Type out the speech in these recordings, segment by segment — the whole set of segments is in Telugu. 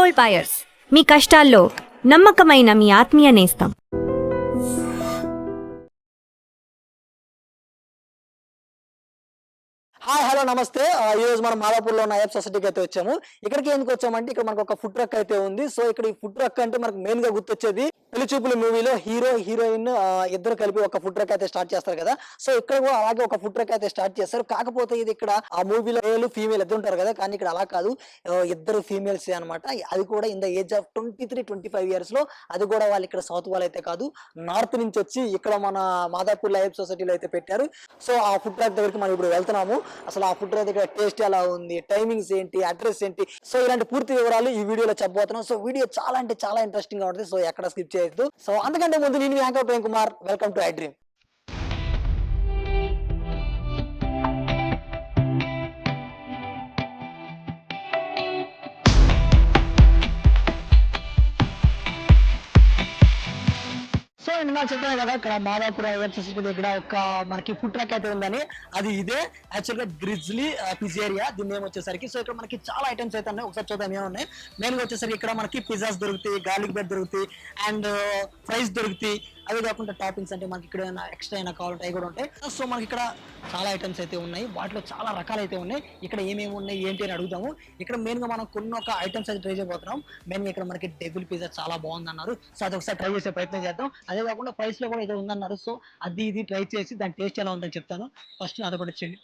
గోల్డ్ బయర్స్, మీ కష్టాల్లో నమ్మకమైన మీ ఆత్మీయ నేస్తం. హాయ్ హలో నమస్తే. ఈ రోజు మనం మాదాపూర్లో ఉన్న ఐఎఫ్ సొసైటీకి అయితే వచ్చాము. ఇక్కడికి ఎందుకు వచ్చామంటే ఇక్కడ మనకు ఒక ఫుడ్ ట్రక్ అయితే ఉంది. సో ఇక్కడ ఈ ఫుడ్ ట్రక్ అంటే మనకు మెయిన్ గా గుర్తొచ్చేది పెళ్లి చూపుల మూవీలో హీరో హీరోయిన్ ఇద్దరు కలిపి ఒక ఫుడ్ ట్రక్ అయితే స్టార్ట్ చేస్తారు కదా. సో ఇక్కడ కూడా అలాగే ఒక ఫుడ్ ట్రక్ అయితే స్టార్ట్ చేస్తారు. కాకపోతే ఇది ఇక్కడ ఆ మూవీలో మేల్ ఫీమేల్ ఇద్దరు ఉంటారు కదా, కానీ ఇక్కడ అలా కాదు, ఇద్దరు ఫీమేల్స్ అనమాట. అది కూడా in the age of 23-25 years లో. అది కూడా వాళ్ళు ఇక్కడ సౌత్ వాళ్ళు అయితే కాదు, నార్త్ నుంచి వచ్చి ఇక్కడ మన మాదాపూర్ ఐఎఫ్ సొసైటీలో అయితే పెట్టారు. సో ఆ ఫుడ్ ట్రక్ దగ్గరికి మనం ఇప్పుడు వెళ్తున్నాము. అసలు ఆ ఫుడ్ దగ్గర టేస్ట్ ఎలా ఉంది, టైమింగ్స్ ఏంటి, అడ్రస్ ఏంటి, సో ఇలాంటి పూర్తి వివరాలు ఈ వీడియోలో చెప్పబోతున్నాం. సో వీడియో చాలా అంటే చాలా ఇంట్రెస్టింగ్ గా ఉంటుంది. సో ఎక్కడ స్కిప్ చేయొద్దు. సో అంతకంటే ముందు నేను anchor Prem Kumar, welcome to I dream. So నేను చెప్పాను కదా, ఇక్కడ మాదాపూర్ ఐఎఫ్ సొసైటీ దగ్గర ఒక మనకి ఫుడ్ ట్రక్ అయితే ఉందని. అది ఇదే యాక్చువల్ గా గ్రిజ్లీ పిజ్జేరియా దీని నేమ్ వచ్చేసరికి. సో ఇక్కడ మనకి చాలా ఐటమ్స్ అయితే ఉన్నాయి, ఒకసారి చూద్దాం ఏమున్నాయి. మెయిన్ గా వచ్చేసరికి ఇక్కడ మనకి పిజ్జాస్ దొరుకుతాయి, గార్లిక్ బ్రెడ్ దొరుకుతాయి, అండ్ ఫ్రైస్ దొరుకుతాయి. అవి కాకుండా టాపింగ్స్ అంటే మనకి ఇక్కడ ఏమైనా ఎక్స్ట్రా అయినా కావాలంటే అవి కూడా ఉంటాయి. సో మనకి ఇక్కడ చాలా ఐటమ్స్ అయితే ఉన్నాయి, వాటిలో చాలా రకాలు అయితే ఉన్నాయి. ఇక్కడ ఏమేమి ఉన్నాయి ఏంటి అని అడుగుతాము. ఇక్కడ మెయిన్ గా మనం కొన్ని ఒక ఐటమ్స్ అయితే ట్రై చేయబోతున్నాం. మెయిన్ గా ఇక్కడ మనకి డబుల్ పిజ్జా చాలా బాగుంది అన్నారు. సో అది ఒకసారి ట్రై చేసే ప్రయత్నం చేద్దాం. అదే కాకుండా ప్రైస్ లో కూడా ఏదో ఉందన్నారు. సో అది ఇది ట్రై చేసి దాని టేస్ట్ ఎలా ఉందని చెప్తాను. ఫస్ట్ అది కూడా చేయండి.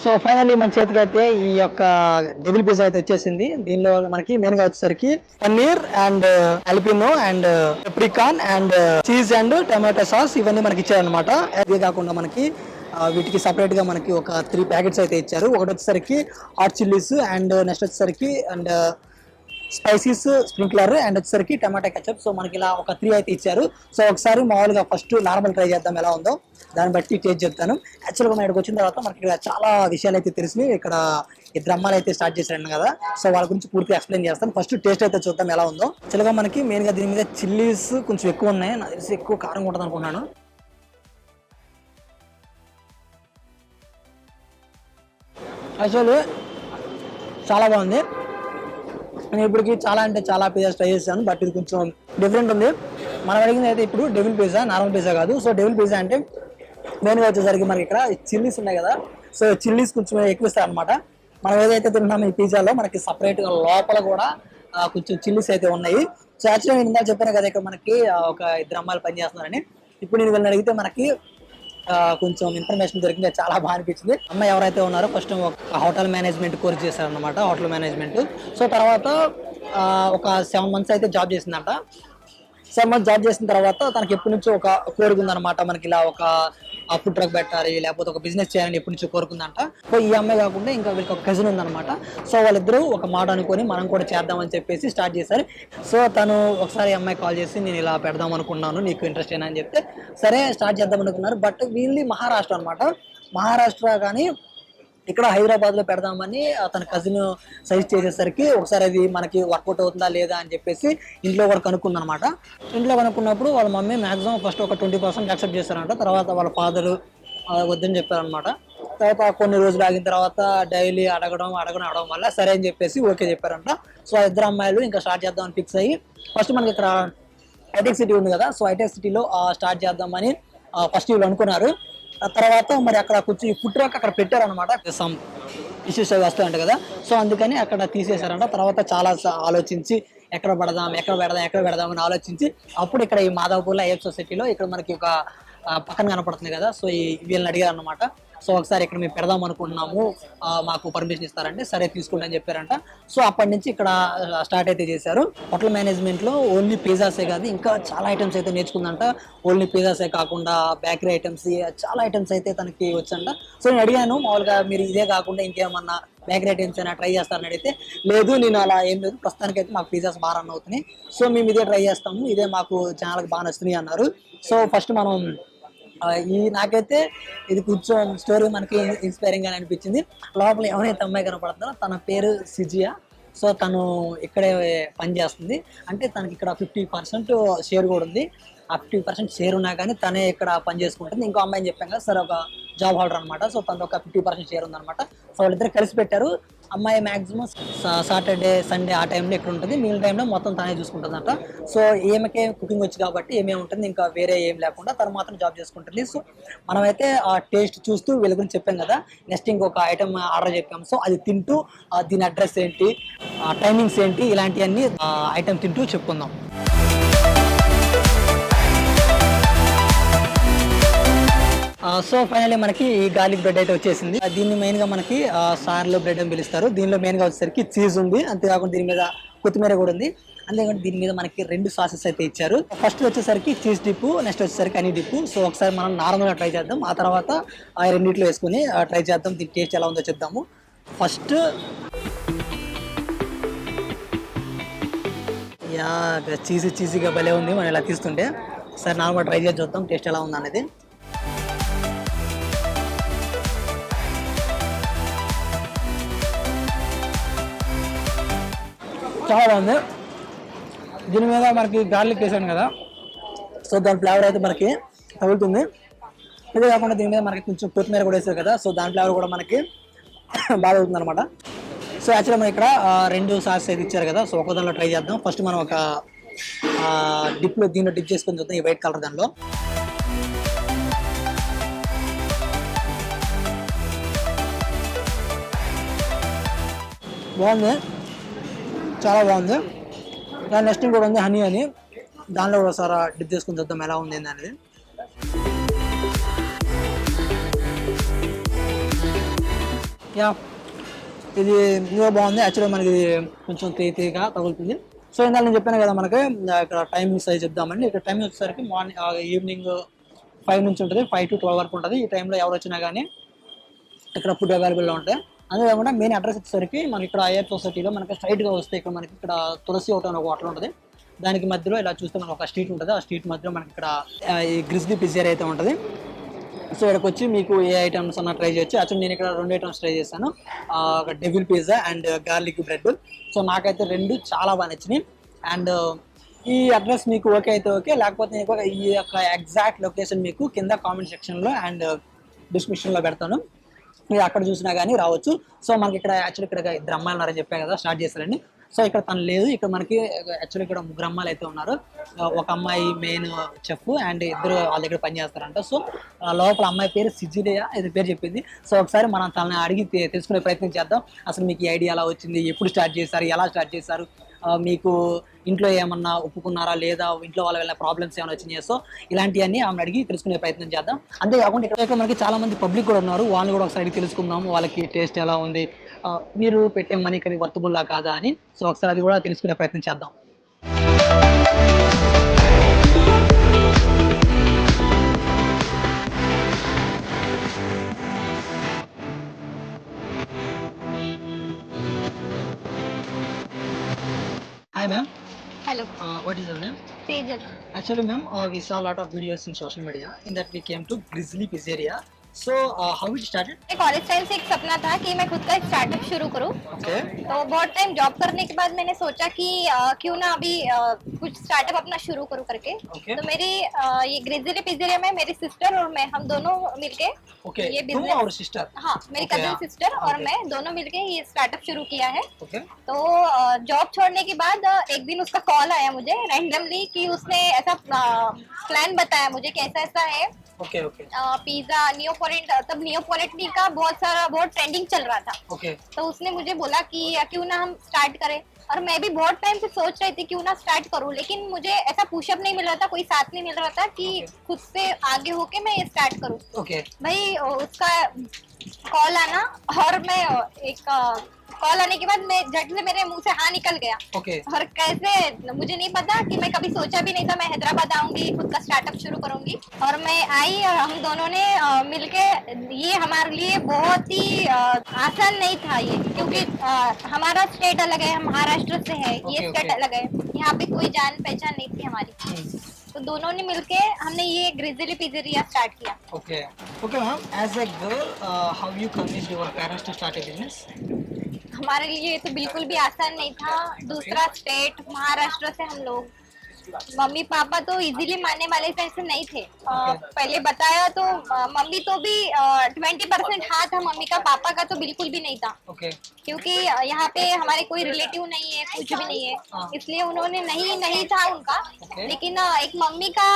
సో ఫైనల్లీ మన చేతికి అయితే ఈ యొక్క డబుల్ పిజ్జా అయితే వచ్చేసింది. దీనిలో మనకి మెయిన్ గా వచ్చేసరికి పన్నీర్ అండ్ అల్పినో అండ్ పెప్రికాన్ and cheese and tomato sauce ఇవన్నీ మనకి ఇచ్చారనమాట. అదే కాకుండా మనకి వీటికి సపరేట్ గా మనకి ఒక 3 ప్యాకెట్స్ అయితే ఇచ్చారు. ఒకటి వచ్చేసరికి హాట్ చిల్లీస్ అండ్ నెక్స్ట్ వచ్చేసరికి అండ్ స్పైసీస్ స్ప్రింక్లర్ అండ్ వచ్చేసరికి టమాటా కెచప్. సో మనకి ఇలా ఒక 3 అయితే ఇచ్చారు. సో ఒకసారి మామూలుగా ఫస్ట్ నార్మల్ ట్రై చేద్దాం ఎలా ఉందో, దాన్ని బట్టి టేస్ట్ చెప్తాను. యాక్చువల్గా మనం ఇక్కడికి వచ్చిన తర్వాత మనకి ఇక్కడ చాలా విషయాలు అయితే తెలిసి ఇక్కడ ఇద్దరు అమ్మాయిలు అయితే స్టార్ట్ చేశారు కదా. సో వాళ్ళ గురించి పూర్తిగా ఎక్స్ప్లెయిన్ చేస్తాను. ఫస్ట్ టేస్ట్ అయితే చూద్దాం ఎలా ఉందో. యాక్చువల్గా మనకి మెయిన్ గా దీని మీద చిల్లీస్ కొంచెం ఎక్కువ ఉన్నాయి, నాకు తెలిసి ఎక్కువ కారం ఉంటుంది అనుకున్నాను. యాక్చువల్లీ చాలా బాగుంది. నేను ఇప్పటికి చాలా అంటే చాలా పిజ్జాస్ ట్రై చేశాను, బట్ ఇది కొంచెం డిఫరెంట్ ఉంది. మనం అడిగింది అయితే ఇప్పుడు డబుల్ పిజ్జా, నార్మల్ పిజ్జా కాదు. సో డబుల్ పిజ్జా అంటే మెయిన్గా వచ్చేసరికి మనకి ఇక్కడ చిల్లీస్ ఉన్నాయి కదా. సో చిల్లీస్ కొంచెం ఎక్కువ ఇస్తారు అనమాట. మనం ఏదైతే తింటున్నామో ఈ పిజ్జాలో మనకి సపరేట్గా లోపల కూడా కొంచెం చిల్లీస్ అయితే ఉన్నాయి. సో యాక్చువల్గా నేను ఇందాక చెప్పాను కదా ఇక్కడ మనకి ఒక ఇద్దరు అమ్మాయిలు పనిచేస్తున్నారని. ఇప్పుడు నేను వీళ్ళని అడిగితే మనకి కొంచెం ఇన్ఫర్మేషన్ దొరికింది, చాలా బాగా అనిపించింది. అమ్మాయి ఎవరైతే ఉన్నారో ఫస్ట్ ఒక హోటల్ మేనేజ్మెంట్ కోర్స్ చేశారనమాట, హోటల్ మేనేజ్మెంట్. సో తర్వాత ఒక 7 months అయితే జాబ్ చేసిందంట. 7 months జాబ్ చేసిన తర్వాత తనకి ఎప్పటి నుంచో ఒక కోరిక ఉందన్నమాట, మనకి ఇలా ఒక ఫుడ్ ట్రక్ పెట్టాలి లేకపోతే ఒక బిజినెస్ చేయాలని ఎప్పటి నుంచో కోరుకుందంట. సో ఈ అమ్మాయి కాకుండా ఇంకా వీళ్ళకి ఒక కజిన్ ఉందన్నమాట. సో వాళ్ళిద్దరూ ఒక మాట అనుకొని మనం కూడా చేద్దామని చెప్పేసి స్టార్ట్ చేశారు. సో తను ఒకసారి అమ్మాయి కాల్ చేసి నేను ఇలా పెడదాం అనుకున్నాను, నీకు ఇంట్రెస్ట్ ఏనా అని చెప్తే సరే స్టార్ట్ చేద్దాం అనుకున్నారు. బట్ వీళ్ళు మహారాష్ట్ర అనమాట. మహారాష్ట్ర కానీ ఇక్కడ హైదరాబాద్ లో పెడదామని తన కజిన్ సజెస్ట్ చేసేసరికి ఒకసారి అది మనకి వర్కౌట్ అవుతుందా లేదా అని చెప్పేసి ఇంట్లో కూడా కనుక్కుందనమాట. ఇంట్లో కనుక్కున్నప్పుడు వాళ్ళ మమ్మీ మాక్సిమం ఫస్ట్ ఒక 20% యాక్సెప్ట్ చేశారంట. తర్వాత వాళ్ళ ఫాదర్ వద్దని చెప్పారనమాట. తర్వాత కొన్ని రోజులు ఆగిన తర్వాత డైలీ అడగడం వల్ల సరే అని చెప్పేసి ఓకే చెప్పారంట. సో ఆ ఇద్దరు అమ్మాయిలు ఇంకా స్టార్ట్ చేద్దామని ఫిక్స్ అయ్యి ఫస్ట్ మనకి ఇక్కడ హైటెక్ సిటీ ఉంది కదా. సో హైటెక్ సిటీలో స్టార్ట్ చేద్దామని ఫస్ట్ వీళ్ళు అనుకున్నారు. తర్వాత మరి అక్కడ కొంచెం ఫుడ్ ట్రక్ అక్కడ పెట్టారనమాట, సమ్ ఇష్యూస్ అవి వస్తాయంట కదా. సో అందుకని అక్కడ తీసేశారంట. తర్వాత చాలా ఆలోచించి ఎక్కడ పెడదాం అని ఆలోచించి అప్పుడు ఇక్కడ ఈ మాదాపూర్లో ఐఎఫ్ సొసైటీలో ఇక్కడ మనకి ఒక పక్కన కనపడుతుంది కదా. సో ఈ వీళ్ళని అడిగారు అనమాట. సో ఒకసారి ఇక్కడ మేము పెడదాం అనుకుంటున్నాము, మాకు పర్మిషన్ ఇస్తారంటే సరే తీసుకోండి అని చెప్పారంట. సో అప్పటి నుంచి ఇక్కడ స్టార్ట్ అయితే చేశారు. హోటల్ మేనేజ్మెంట్ లో ఓన్లీ పిజ్జాసే కాదు ఇంకా చాలా ఐటమ్స్ అయితే నేర్చుకుందంట. ఓన్లీ పిజ్జాసే కాకుండా బేకరీ ఐటమ్స్ చాలా ఐటమ్స్ అయితే తనకి వచ్చంట. సో నేను అడిగాను మామూలుగా మీరు ఇదే కాకుండా ఇంకేమన్నా బేకరీ ఐటమ్స్ అయినా ట్రై చేస్తారని అడిగితే లేదు నేను అలా ఏం లేదు, ప్రస్తుతానికైతే మాకు పిజ్జాస్ బాగా రన్ అవుతున్నాయి, సో మేము ఇదే ట్రై చేస్తాము, ఇదే మాకు ఛానల్కి బాగా నచ్చుతున్నాయి అన్నారు. సో ఫస్ట్ మనం నాకైతే ఇది కొంచెం స్టోరీ మనకి ఇన్స్పైరింగ్ గా అనిపించింది. లోపల ఎవరైతే అమ్మాయి కనపడుతుందో తన పేరు సిజియా. సో తను ఇక్కడే పని చేస్తుంది. అంటే తనకి ఇక్కడ 50% షేర్ కూడా ఉంది. ఆ 50% షేర్ ఉన్నా కానీ తనే ఇక్కడ పని చేసుకుంటుంది. ఇంకో అమ్మాయిని చెప్పాను కదా సార్, ఒక జాబ్ హోల్డర్ అనమాట. సో తనకు ఒక 50% షేర్ ఉందన్నమాట. సో వాళ్ళిద్దరు కలిసి పెట్టారు. అమ్మాయి మాక్సిమం సాటర్డే సండే ఆ టైంలో ఇక్కడ ఉంటుంది, మిగిలిన టైంలో మొత్తం తనే చూసుకుంటుందంట. సో ఈమెకే కుకింగ్ వచ్చి కాబట్టి ఏమే ఉంటుంది, ఇంకా వేరే ఏం లేకుండా తను మాత్రం జాబ్ చేసుకుంటుంది. సో మనమైతే ఆ టేస్ట్ చూస్తూ వీళ్ళ గురించి చెప్పాం కదా, నెక్స్ట్ ఇంకొక ఐటమ్ ఆర్డర్ చెప్పాము. సో అది తింటూ దీని అడ్రస్ ఏంటి, టైమింగ్స్ ఏంటి, ఇలాంటివన్నీ ఐటమ్ తింటూ చెప్పుకుందాం. సో ఫైనల్లీ మనకి ఈ గార్లిక్ బ్రెడ్ అయితే వచ్చేసింది. దీన్ని మెయిన్ గా మనకి సార్లో బ్రెడ్ అని పిలుస్తారు. దీనిలో మెయిన్ గా వచ్చేసరికి చీజ్ ఉంది, అంతేకాకుండా దీని మీద కొత్తిమీర కూడా ఉంది. అంతేకాకుండా దీని మీద మనకి 2 సాసెస్ అయితే ఇచ్చారు. ఫస్ట్ వచ్చేసరికి చీజ్ డిప్, నెక్స్ట్ వచ్చేసరికి హనీ డిప్. సో ఒకసారి మనం నార్మల్గా ట్రై చేద్దాం, ఆ తర్వాత ఆ రెండిట్లో వేసుకుని ట్రై చేద్దాం, దీని టేస్ట్ ఎలా ఉందో చెప్దాము. ఫస్ట్ యా చీజీగా భలే ఉంది మనం ఇలా తీస్తుంటే. సరే నార్మల్ ట్రై చేసి చూద్దాం టేస్ట్ ఎలా ఉంది అనేది. చాలా బాగుంది. దీని మీద మనకి గార్లిక్ వేసాను కదా, సో దాని ఫ్లేవర్ అయితే మనకి తగులుతుంది. ఇదే కాకుండా దీని మీద మనకి కొంచెం కొత్తిమీర కూడా వేసారు కదా, సో దాని ఫ్లేవర్ కూడా మనకి బాగా అవుతుంది అనమాట. సో యాక్చువల్గా మనం ఇక్కడ 2 సాస్ అయితే ఇచ్చారు కదా, సో ఒక దానిలో ట్రై చేద్దాం. ఫస్ట్ మనం ఒక డిప్లో దీనిలో డిప్ చేసుకొని చూద్దాం, ఈ వైట్ కలర్ దానిలో. బాగుంది, చాలా బాగుంది. దాని నెక్స్ట్ కూడా ఉంది హనీ అని, దానిలో కూడా ఒకసారి డిప్ చేసుకుని చూద్దాం ఎలా ఉంది అనేది. యా ఇది ఇంకా బాగుంది. యాక్చువల్గా మనకి ఇది కొంచెం తీగా తగులుతుంది. సో ఇందాక నేను చెప్పాను కదా మనకి ఇక్కడ టైమింగ్స్ అయితే చెప్దామండి. ఇక్కడ టైమింగ్ వచ్చేసరికి ఈవినింగ్ 5 నుంచి ఉంటుంది, 5 to 12 వరకు ఉంటుంది. ఈ టైంలో ఎవరు వచ్చినా కానీ ఇక్కడ ఫుడ్ అవైలబుల్లో ఉంటాయి. అంతేకాకుండా మెయిన్ అడ్రస్ వచ్చేసరికి మనకి ఇక్కడ ఐఆర్ సొసైటీలో మనకి స్ట్రైట్గా వస్తే ఇక్కడ మనకి ఇక్కడ తులసి ఒకటి ఒక హోటల్ ఉంటుంది. దానికి మధ్యలో ఇలా చూస్తే మనకు ఒక స్ట్రీట్ ఉంటుంది. ఆ స్ట్రీట్ మధ్యలో మనకి ఇక్కడ ఈ గ్రిజ్లీ పిజ్జా అయితే ఉంటుంది. సో ఇక్కడికి వచ్చి మీకు ఏ ఐటమ్స్ అన్న ట్రై చేయొచ్చు. యాక్చువల్లీ నేను ఇక్కడ 2 ఐటమ్స్ ట్రై చేశాను, ఒక devil pizza and garlic bread. So నాకైతే 2 చాలా బాగా నచ్చినాయి. అండ్ ఈ అడ్రస్ మీకు ఓకే అయితే ఓకే, లేకపోతే నేను ఈ యొక్క ఎగ్జాక్ట్ లొకేషన్ మీకు కింద కామెంట్ సెక్షన్లో అండ్ డిస్క్రిప్షన్లో పెడతాను, మీరు అక్కడ చూసినా కానీ రావచ్చు. సో మనకి ఇక్కడ యాక్చువల్లీ ఇక్కడ 2 అమ్మాయిలు ఉన్నారని చెప్పాను కదా, స్టార్ట్ చేస్తారండి. సో ఇక్కడ తను లేదు, ఇక్కడ మనకి యాక్చువల్లీ ఇక్కడ 3 అమ్మాయిలు అయితే ఉన్నారు. ఒక అమ్మాయి మెయిన్ చెఫ్ అండ్ ఇద్దరు వాళ్ళ దగ్గర పని చేస్తారంట. సో లోపల అమ్మాయి పేరు సిజిలియా ఇది పేరు చెప్పింది. సో ఒకసారి మనం తనని అడిగి తెలుసుకునే ప్రయత్నం చేద్దాం. అసలు మీకు ఈ ఐడియా ఎలా వచ్చింది, ఎప్పుడు స్టార్ట్ చేశారు, ఎలా స్టార్ట్ చేశారు, మీకు ఇంట్లో ఏమన్నా ఒప్పుకున్నారా లేదా, ఇంట్లో వాళ్ళ వల్ల ప్రాబ్లమ్స్ ఏమైనా వచ్చినాయా. సో ఇలాంటివన్నీ ఆమెను అడిగి తెలుసుకునే ప్రయత్నం చేద్దాం. అంతేకాకుండా ఇక్కడ మనకి చాలా మంది పబ్లిక్ కూడా ఉన్నారు, వాళ్ళని కూడా ఒకసారి తెలుసుకుందాం, వాళ్ళకి టేస్ట్ ఎలా ఉంది, మీరు పెట్టే మనీకి అది వర్తబుల్లా కాదా అని. సో ఒకసారి అది కూడా తెలుసుకునే ప్రయత్నం చేద్దాం. Hi ma'am. Hello, What is your name? Sejal. Actually ma'am, we saw a lot of videos in social media. In that we came to Grizzly Pizzeria. So how it started? College time से एक सपना था कि मैं खुद का एक स्टार्टअप शुरू करूं। Okay. तो बहुत टाइम जॉब करने के बाद मैंने सोचा कि क्यों ना अभी कुछ स्टार्टअप अपना शुरू करूं करके। Okay. तो मेरी ये ग्रिज़ली पिज़्ज़ेरिया में मेरी सिस्टर और मैं हम दोनों मिलके Okay. ये तुम बिजनेस, और sister. हाँ मेरी Okay, कजिन हाँ. सिस्टर और Okay. मैं दोनों मिलके ये स्टार्टअप शुरू किया है। Okay. तो जॉब छोड़ने के बाद एक दिन उसका कॉल आया मुझे रैंडमली कि उसने ऐसा प्लान बताया मुझे कि ऐसा ऐसा है Okay. Okay. पिज्जा नियोपोलिट, तब नियोपोलिटनी का बहुत ट्रेंडिंग चल रहा था। Okay. तो उसने मुझे बोला कि क्यों ना हम स्टार्ट करें, और मैं भी बहुत टाइम से सोच रही थी क्यों ना स्टार्ट करूं, लेकिन मुझे ऐसा पुशअप नहीं मिल रहा था, कोई साथ नहीं मिल रहा था कि खुद से आगे होके मैं ये स्टार्ट करूं। Okay. भाई उसका कॉल आना और मैं एक कॉल आने के बाद मैं झट से मेरे मुंह से हाँ निकल गया। Okay. और कैसे मुझे नहीं पता कि मैं कभी सोचा भी नहीं था मैं हैदराबाद आऊंगी, खुद का स्टार्टअप शुरू करूंगी। और मैं आई और हम दोनों ने मिलके, ये हमारे लिए बहुत ही आसान नहीं था ये, क्योंकि हमारा स्टेट अलग है, हम महाराष्ट्र से है, ये Okay, स्टेट okay. अलग है, यहाँ पे कोई जान पहचान नहीं थी हमारी। तो दोनों ने मिलके हमने ये ग्रिज़ली पिज़्ज़ेरिया स्टार्ट किया। Okay. Okay ma'am, as a girl, how you convinced your parents to start a business? हमारे लिए तो बिल्कुल भी आसान नहीं था। दूसरा स्टेट महाराष्ट्र से हम लोग, मम्मी पापा तो इजीली मानने वाले से ऐसे नहीं थे। पहले बताया तो मम्मी तो भी 20% हाँ था मम्मी का, पापा का तो बिल्कुल भी नहीं था। क्योंकि यहाँ पे हमारे कोई रिलेटिव नहीं है, कुछ भी नहीं है, इसलिए उन्होंने नहीं था उनका। लेकिन एक मम्मी का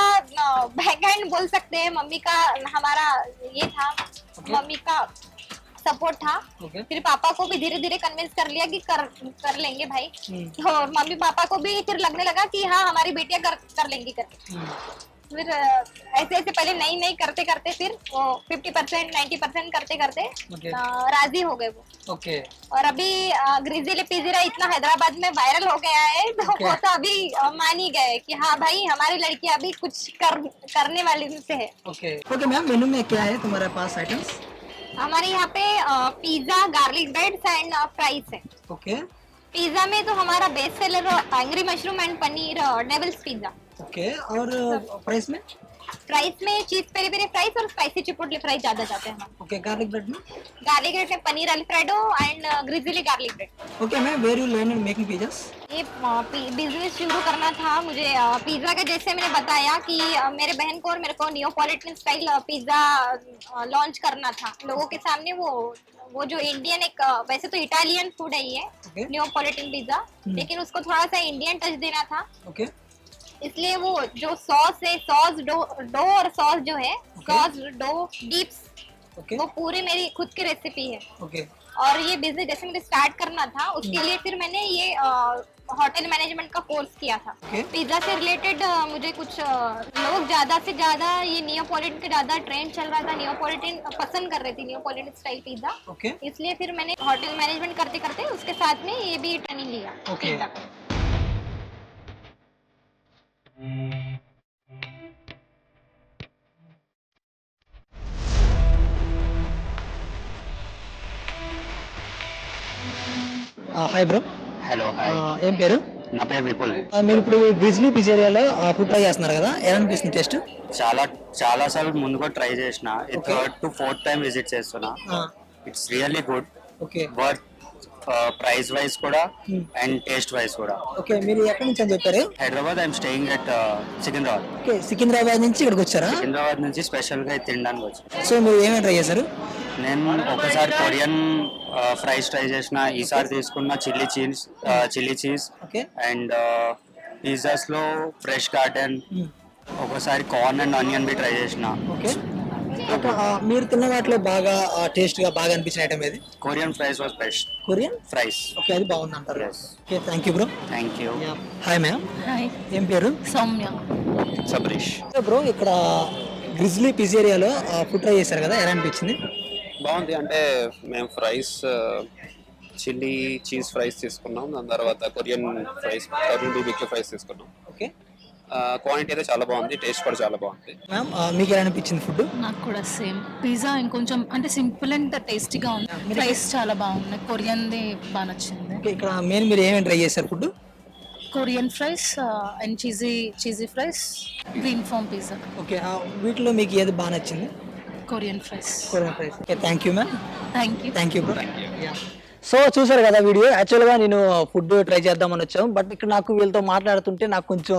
बैकहैंड बोल सकते हैं, मम्मी का हमारा ये था, मम्मी का सपोर्ट था। फिर पापा को भी धीरे धीरे कन्विंस कर लिया कि कर लेंगे भाई। तो मम्मी पापा को भी फिर लगने लगा कि हाँ हमारी बेटियां कर लेंगी करके। फिर ऐसे ऐसे पहले नहीं करते करते फिर वो 50% 90% करते करते राजी हो गए वो। और अभी ग्रिजिली पिज़्ज़ा इतना हैदराबाद में वायरल हो गया है, तो वो तो अभी मान ही गए कि हाँ भाई हमारी लड़की अभी कुछ करने वाली से है। ओके मैम, मेनू में क्या है तुम्हारे पास आइटम्स? हमारे यहाँ पे pizza, garlic bread and fries है। पिज्जा में तो हमारा best seller angry mushroom and paneer devils pizza. और प्राइस में? प्राइस में चीज पेरी पेरी फ्राइज और स्पाइसी चिपोटले फ्राइज ज्यादा जाते हैं। गार्लिक ब्रेड में? गार्लिक ब्रेड में paneer alfredo and grizzly garlic bread. Okay ma'am, where you learn making pizzas? ये बिजनेस शुरू करना था मुझे पिज्जा का, जैसे मैंने बताया कि मेरे बहन को और मेरे को नियोपॉलिटन स्टाइल पिज्जा लॉन्च करना था लोगों के सामने। वो जो इंडियन एक वैसे तो इटालियन फूड है ये नियोपॉलिटन पिज्जा, लेकिन उसको थोड़ा सा इंडियन टच देना था। इसलिए वो जो सॉस है, सॉस डो और सॉस जो है, सॉस डो डिप्स, वो पूरी मेरी खुद की रेसिपी है। और ये बिजनेस जैसे मुझे स्टार्ट करना था, उसके लिए फिर मैंने ये होटल मैनेजमेंट का कोर्स किया था। पिज्जा से रिलेटेड मुझे कुछ लोग ज्यादा से ज्यादा ये नियोपॉलिटन का ज्यादा ट्रेंड चल रहा था, नियोपॉलिटन पसंद कर रहे थे, नियोपॉलिटन स्टाइल पिज्जा। इसलिए फिर मैंने होटल मैनेजमेंट करते करते उसके साथ में ये भी ट्रेनिंग लिया पिज्जा का। Hi bro. హలో, ఏం పేరు? నా పేరు విపుల్. మీరు ఇప్పుడు గ్రిజ్లీ పిజ్జారియాలో ఫుడ్ ట్రై చేస్తున్నారు కదా, ఎలా అనిపిస్తుంది టేస్ట్? చాలా సార్లు ముందు కూడా ట్రై చేసిన, third to fourth time visit చేస్తున్నా. It's really good. But price wise కూడా అండ్ టేస్ట్ వైజ్ కూడా. మీరు ఎక్కడి నుంచి అని చెప్పారు? Hyderabad. I'm staying at Secunderabad. Secunderabad నుంచి ఇక్కడికి వచ్చారా? సికింద్రాబాద్ నుంచి స్పెషల్ గా తినడానికి వచ్చాను. సో మీరు ఏమేమి ట్రై చేశారు? నేను ఒకసారి కొరియన్ ఫ్రైస్ ట్రై చేసిన, ఈసారి తీసుకున్న చిల్లీ చీజ్ అండ్ పిజ్జాస్ లో ఫ్రెష్ గార్డెన్, ఒకసారి కార్న్ అండ్ ఆనియన్ బి ట్రై చేసిన. మీరు తిన్న వాటిలో బాగా టేస్ట్ గా బాగా అనిపించిన ఐటమ్ ఏది? Korean fries was best. Korean fries. అది బాగుంది అంటారు. Thank you bro. Thank you. Hi ma'am. Hi. ఏం పేరు? సౌమ్య. సబరీష్. బ్రో, ఇక్కడ గ్రిజ్లీ పిజ్జారియాలో ఫుడ్ ట్రై చేశారు కదా, ఎలా అనిపించింది? బాగుంది. అంటే మేము ఫ్రైస్ చిల్లీ చీజ్ ఫ్రైస్ తీసుకున్నాం, దాని తర్వాత కొరియన్ బీబీక్యూ ఫ్రైస్ తీసుకున్నాం. క్వాంటిటీ అయితే చాలా బాగుంది, టేస్ట్ కూడా చాలా బాగుంది. మ్యామ్, మీకు ఎలా అనిపించింది ఫుడ్? నాకు కూడా సేమ్. పిజ్జా ఇంకొంచెం అంటే సింపుల్ అండ్ టేస్టీగా ఉంది. ఫ్రైస్ చాలా బాగున్నాయి. కొరియన్ది బాగా నచ్చింది. ఇక్కడ మెయిన్ మీరు ఏమేమి ట్రై చేశారు food? Korean fries and cheesy fries, green farm pizza. వీటిలో మీకు ఏది బాగా నచ్చింది? Korean fries. Thank you ma'am. Thank you bro. So చూసారు కదా వీడియో. యాక్చువల్గా నేను ఫుడ్ ట్రై చేద్దామని వచ్చాము, బట్ ఇక్కడ నాకు వీళ్ళతో మాట్లాడుతుంటే నాకు కొంచెం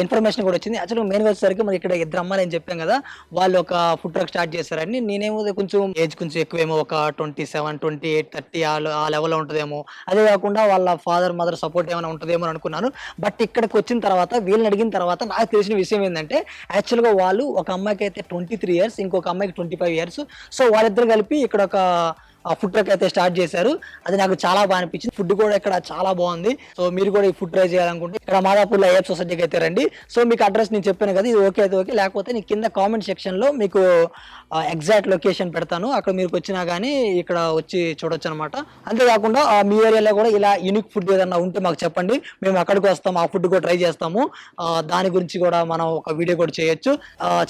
ఇన్ఫర్మేషన్ కూడా వచ్చింది. యాక్చువల్గా మెయిన్ వచ్చేసరికి మనకి ఇక్కడ ఇద్దరు అమ్మాయిలు అని చెప్పాం కదా, వాళ్ళు ఒక ఫుడ్ ట్రక్ స్టార్ట్ చేశారని. నేనేమో కొంచెం ఏజ్ కొంచెం ఎక్కువేమో, ఒక 27, 28, 30 ఆ లెవెల్లో ఉంటుందేమో. అదే కాకుండా వాళ్ళ ఫాదర్ మదర్ సపోర్ట్ ఏమైనా ఉంటుందేమో అనుకున్నాను. బట్ ఇక్కడికి వచ్చిన తర్వాత వీళ్ళని అడిగిన తర్వాత నాకు తెలిసిన విషయం ఏంటంటే, యాక్చువల్గా వాళ్ళు ఒక అమ్మాయికి అయితే 23 years, ఇంకొక అమ్మాయికి 25 years. సో వాళ్ళిద్దరు కలిపి ఇక్కడ ఒక ఫుడ్ ట్రక్ అయితే స్టార్ట్ చేశారు. అది నాకు చాలా బాగా అనిపించింది. ఫుడ్ కూడా ఇక్కడ చాలా బాగుంది. సో మీరు కూడా ఈ ఫుడ్ ట్రై చేయాలనుకుంటే ఇక్కడ మాదాపూర్లో ఏఎఫ్ సొసైటీకి అయితే రండి. సో మీకు అడ్రస్ నేను చెప్పాను కదా, ఇది ఓకే అయితే ఓకే, లేకపోతే నేను కింద కామెంట్ సెక్షన్లో మీకు ఎగ్జాక్ట్ లొకేషన్ పెడతాను. అక్కడ మీరు వచ్చినా కానీ ఇక్కడ వచ్చి చూడొచ్చు అనమాట. అంతేకాకుండా మీ ఏరియాలో కూడా ఇలా యూనిక్ ఫుడ్ ఏదన్నా ఉంటే మాకు చెప్పండి, మేము అక్కడికి వస్తాము, ఆ ఫుడ్ కూడా ట్రై చేస్తాము. దాని గురించి కూడా మనం ఒక వీడియో కూడా చేయొచ్చు.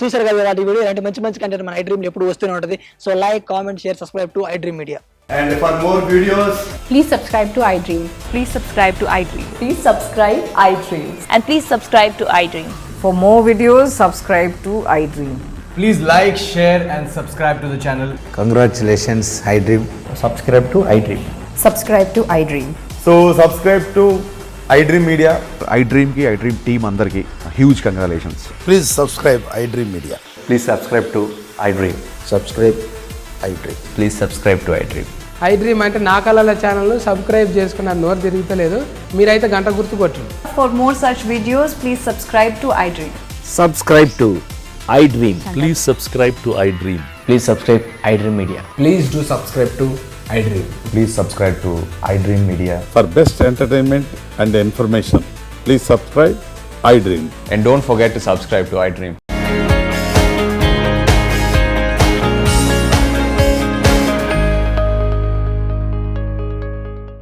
చూసారు కదా ఇలాంటి వీడియో, ఇలాంటి మంచి మంచి కంటెంట్ మన iDream ఎప్పుడు వస్తూనే ఉంటుంది. So like, comment, share, subscribe to iDream Media. And for more videos, please subscribe to iDream. Please subscribe to iDream. Please subscribe iDream. And please subscribe to iDream. For more videos, subscribe to iDream. please like, share and subscribe to the channel. Congratulations, iDream. Subscribe to iDream. Subscribe to iDream. So subscribe to iDream Media. iDream की iDream team अंदर की huge congratulations. Please subscribe iDream Media. Please subscribe to iDream. Subscribe iDream. Please subscribe to iDream. iDream అంటే నా కళల ఛానల్ సబ్స్క్రైబ్ చేసుకున్న నోరు తిరుగుతలేదు మీరైతే గంట గుర్తు కొట్టండి. For more such videos, please subscribe to iDream. Subscribe to iDream. Please subscribe to iDream. Please subscribe iDream Media. Please do subscribe to iDream. Please subscribe to iDream Media. For best entertainment and information, please subscribe iDream. And don't forget to subscribe to iDream.